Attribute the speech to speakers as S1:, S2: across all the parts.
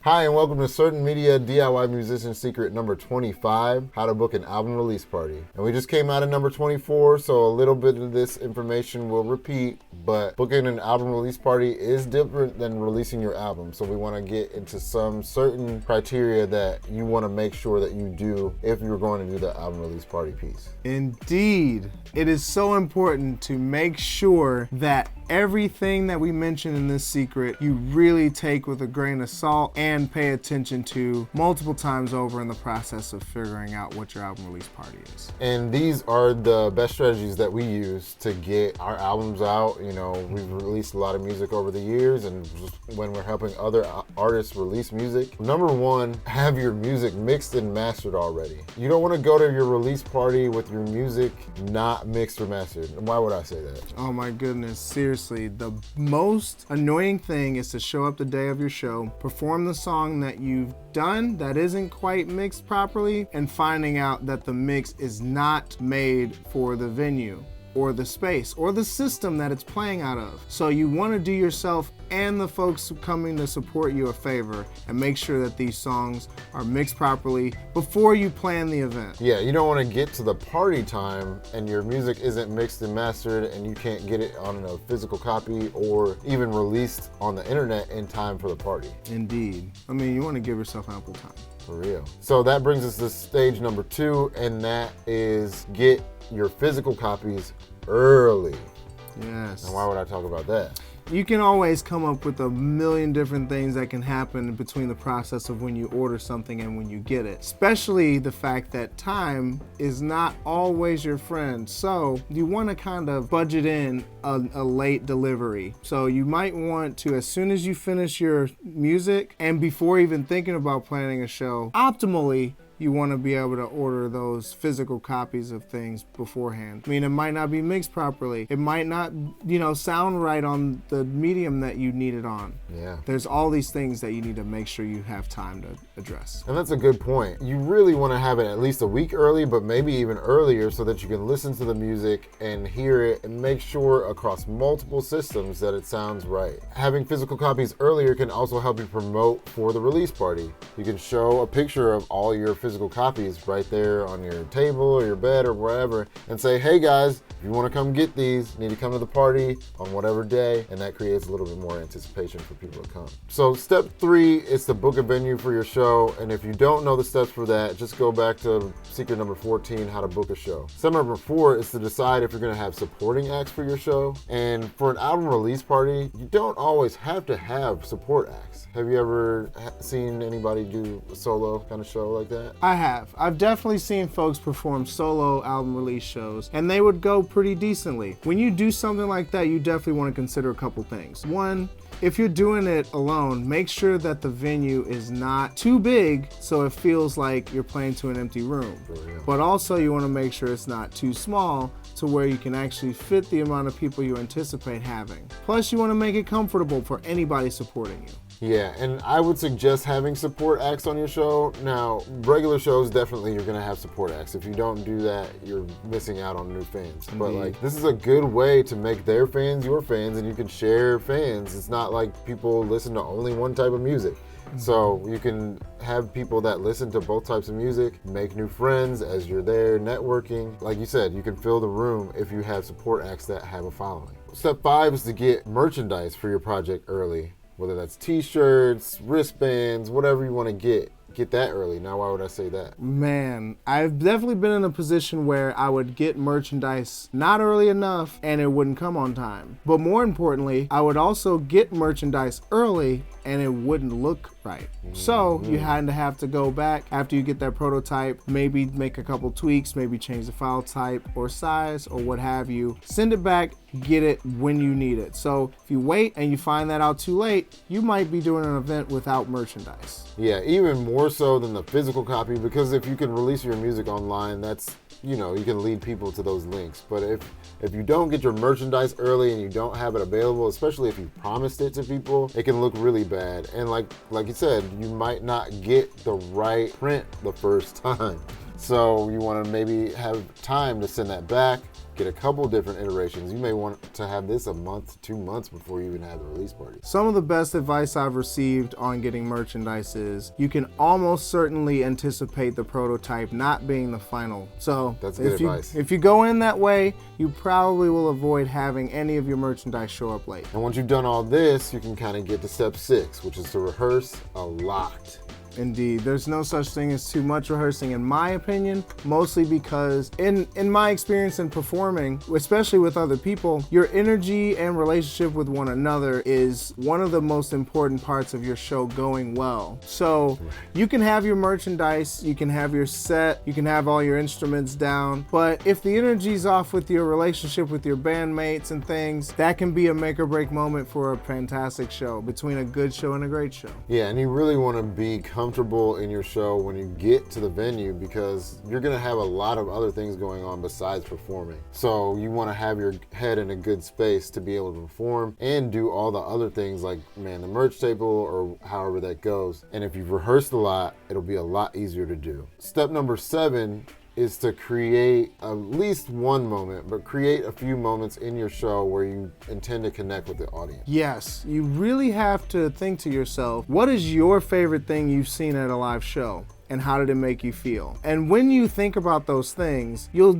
S1: Hi, and welcome to Certain Media DIY Musician Secret number 25, how to book an album release party. And we just came out of number 24, so a little bit of this information will repeat, but booking an album release party is different than releasing your album. So we want to get into some certain criteria that you want to make sure that you do if you're going to do the album release party piece.
S2: Indeed. It is so important to make sure that everything that we mention in this secret you really take with a grain of salt and pay attention to multiple times over in the process of figuring out what your album release party is.
S1: And these are the best strategies that we use to get our albums out. You know, we've released a lot of music over the years, and when we're helping other artists release music, number one, have your music mixed and mastered already. You don't want to go to your release party with your music not mixed or mastered. And why would I say that?
S2: Oh my goodness, seriously, the most annoying thing is to show up the day of your show, perform the song that you've done that isn't quite mixed properly, and finding out that the mix is not made for the venue or the space or the system that it's playing out of. So you want to do yourself and the folks coming to support you a favor and make sure that these songs are mixed properly before you plan the event.
S1: Yeah, you don't want to get to the party time and your music isn't mixed and mastered and you can't get it on a physical copy or even released on the internet in time for the party.
S2: Indeed. I mean, you want to give yourself ample time.
S1: For real. So that brings us to stage number 2, and that is get your physical copies early.
S2: Yes.
S1: And why would I talk about that?
S2: You can always come up with a million different things that can happen between the process of when you order something and when you get it. Especially the fact that time is not always your friend. So you want to kind of budget in a late delivery. So you might want to, as soon as you finish your music and before even thinking about planning a show, optimally, you want to be able to order those physical copies of things beforehand. I mean, it might not be mixed properly. It might not, sound right on the medium that you need it on.
S1: Yeah.
S2: There's all these things that you need to make sure you have time to address.
S1: And that's a good point. You really want to have it at least a week early, but maybe even earlier so that you can listen to the music and hear it and make sure across multiple systems that it sounds right. Having physical copies earlier can also help you promote for the release party. You can show a picture of all your physical copies right there on your table or your bed or wherever and say, hey guys, if you want to come get these, you need to come to the party on whatever day, and that creates a little bit more anticipation for people to come. So step 3 is to book a venue for your show, and if you don't know the steps for that, just go back to secret number 14, how to book a show. Step number 4 is to decide if you're going to have supporting acts for your show, and for an album release party, you don't always have to have support acts. Have you ever seen anybody do a solo kind of show like that?
S2: I have. I've definitely seen folks perform solo album release shows, and they would go pretty decently. When you do something like that, you definitely want to consider a couple things. One, if you're doing it alone, make sure that the venue is not too big so it feels like you're playing to an empty room. But also you want to make sure it's not too small to where you can actually fit the amount of people you anticipate having. Plus you want to make it comfortable for anybody supporting you.
S1: Yeah, and I would suggest having support acts on your show. Now, regular shows, definitely you're gonna have support acts. If you don't do that, you're missing out on new fans. But this is a good way to make their fans your fans, and you can share fans. It's not like people listen to only one type of music. So you can have people that listen to both types of music, make new friends as you're there networking. Like you said, you can fill the room if you have support acts that have a following. Step 5 is to get merchandise for your project early. Whether that's t-shirts, wristbands, whatever you want to get that early. Now, why would I say that?
S2: Man, I've definitely been in a position where I would get merchandise not early enough and it wouldn't come on time. But more importantly, I would also get merchandise early and it wouldn't look right. So you had to have to go back after you get that prototype, maybe make a couple tweaks, maybe change the file type or size or what have you. Send it back, get it when you need it. So if you wait and you find that out too late, you might be doing an event without merchandise.
S1: Yeah, even more so than the physical copy, because if you can release your music online, that's, you can lead people to those links. But if you don't get your merchandise early and you don't have it available, especially if you promised it to people, it can look really bad. And like you said, you might not get the right print the first time. So you want to maybe have time to send that back, get a couple different iterations. You may want to have this a month to 2 months before you even have the release party.
S2: Some of the best advice I've received on getting merchandise is you can almost certainly anticipate the prototype not being the final. So
S1: that's good advice.
S2: If you go in that way, you probably will avoid having any of your merchandise show up late.
S1: And once you've done all this, you can kind of get to step 6, which is to rehearse a lot.
S2: Indeed, there's no such thing as too much rehearsing in my opinion, mostly because in my experience in performing, especially with other people, your energy and relationship with one another is one of the most important parts of your show going well. So you can have your merchandise, you can have your set, you can have all your instruments down, but if the energy's off with your relationship with your bandmates and things, that can be a make or break moment for a fantastic show, between a good show and a great show.
S1: Yeah, and you really want to be comfortable in your show when you get to the venue, because you're going to have a lot of other things going on besides performing. So you want to have your head in a good space to be able to perform and do all the other things like man the merch table or however that goes. And if you've rehearsed a lot, it'll be a lot easier to do. Step number 7 is to create at least one moment, but create a few moments in your show where you intend to connect with the audience.
S2: Yes, you really have to think to yourself, what is your favorite thing you've seen at a live show? And how did it make you feel? And when you think about those things, you'll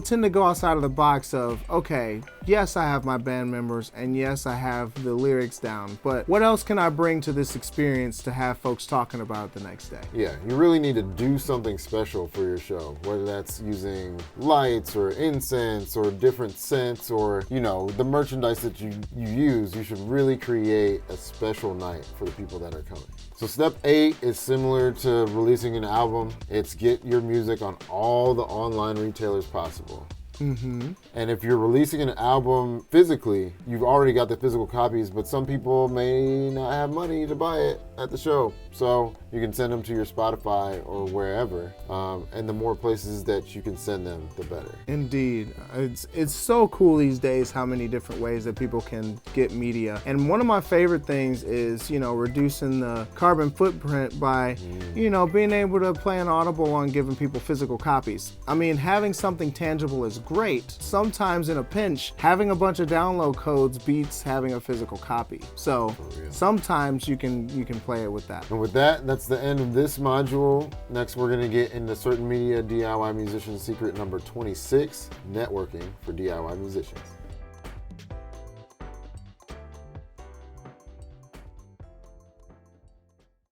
S2: tend to go outside of the box of, okay, yes, I have my band members, and yes, I have the lyrics down, but what else can I bring to this experience to have folks talking about it the next day?
S1: Yeah, you really need to do something special for your show, whether that's using lights or incense or different scents or, you know, the merchandise that you use. You should really create a special night for the people that are coming. So step 8 is similar to releasing an album. It's get your music on all the online retailers possible. And if you're releasing an album physically, you've already got the physical copies, but some people may not have money to buy it at the show. So you can send them to your Spotify or wherever. And the more places that you can send them, the better.
S2: Indeed. It's so cool these days how many different ways that people can get media. And one of my favorite things is, you know, reducing the carbon footprint by, you know, being able to play an audible on giving people physical copies. I mean, having something tangible is great. Sometimes in a pinch, having a bunch of download codes beats having a physical copy. So sometimes you can play it with that.
S1: And with that, that's the end of this module. Next, we're going to get into Certain Media DIY Musician Secret number 26, networking for DIY musicians.